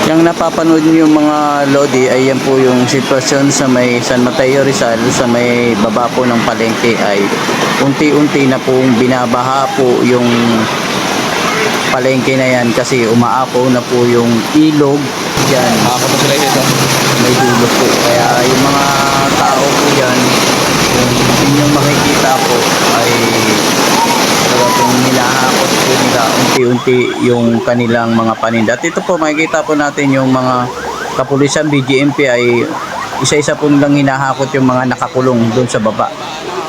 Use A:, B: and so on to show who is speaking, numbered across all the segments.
A: Yung napapanood niyo yung mga Lodi ay yan po yung sitwasyon sa may San Mateo Rizal, sa may baba po ng palengke ay unti-unti na pong binabaha po yung palengke na yan kasi umaapaw na po yung ilog dyan.
B: Makakapag sila dito.
A: May dulo po. Kaya yung mga tao po yan, kung inyong makikita po ay talagang nilahakot po nila unti-unti yung kanilang mga paninda. At ito po makikita po natin yung mga kapulisan BGMP ay isa-isa po nilang hinahakot yung mga nakakulong doon sa baba.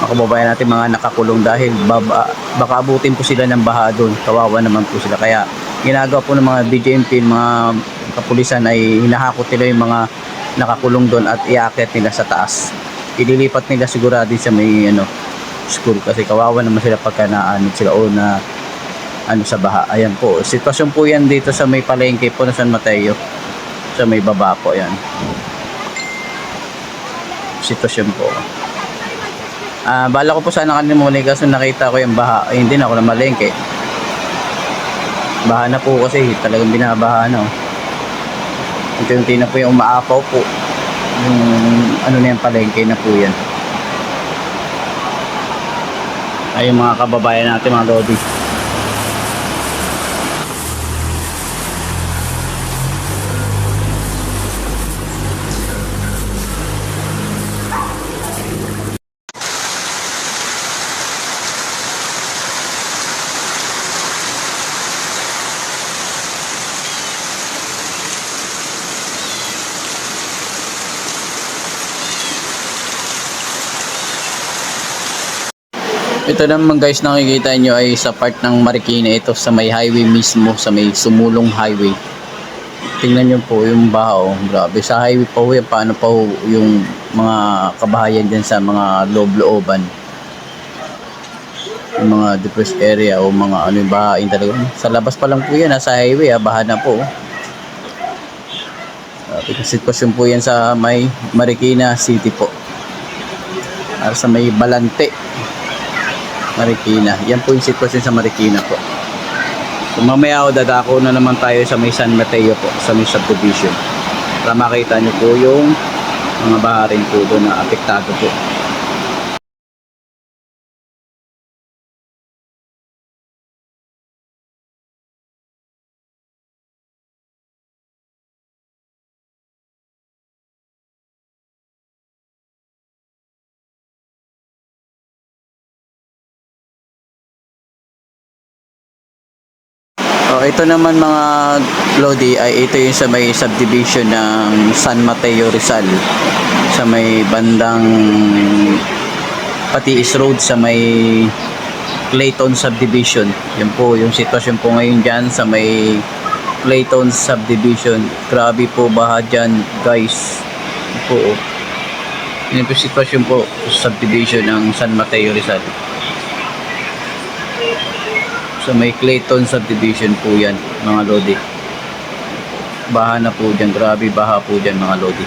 A: Mga kababayan natin mga nakakulong dahil baka abutin po sila ng baha doon. Kawawa naman po sila. Kaya ginagawa po ng mga BGMP, mga kapulisan ay hinahakot nila yung mga nakakulong doon at iaakit nila sa taas. Ililipat nila sigurado sa may school kasi kawawa naman sila pagka naanod sila o na sa baha. Ayan po, sitwasyon po yan dito sa may palengke po na San Mateo, sa may baba po yan sitwasyon po. Bala ko po sana kanina muli kasi nakita ko yung baha ay hindi na ako na malengke, baha na po kasi talagang binabaha na unti-unti na po yung umaapaw po yung na yung palengke na po yan. Ay yung mga kababayan natin mga Lodi. Ito naman guys, nakikita nyo ay sa part ng Marikina, ito sa may highway mismo, sa may Sumulong Highway. Tingnan nyo po yung baho, grabe. Sa highway pa yan, paano pa yung mga kabahayan dyan sa mga loob-looban. Yung mga depressed area o mga yung bahain talaga. Sa labas pa lang po yan, nasa highway, baha na po. Sitwasyon po yan sa may Marikina City po. Sa may Balante Marikina. Yan po yung sitwasyon sa Marikina po. So mamaya dadako na naman tayo sa may San Mateo po, sa may subdivision. Para makita nyo po yung mga baharin po doon na apektado po. Ito naman mga Lodi ay ito yung sa may subdivision ng San Mateo Rizal, sa may bandang Patiis Road, sa may Clayton Subdivision. Yan po yung sitwasyon po ngayon dyan sa may Clayton Subdivision. Grabe po baha dyan guys. Yan po yun po sitwasyon po sa subdivision ng San Mateo Rizal. So may Clayton Subdivision po yan mga Lodi. Baha na po dyan, grabe baha po dyan mga Lodi.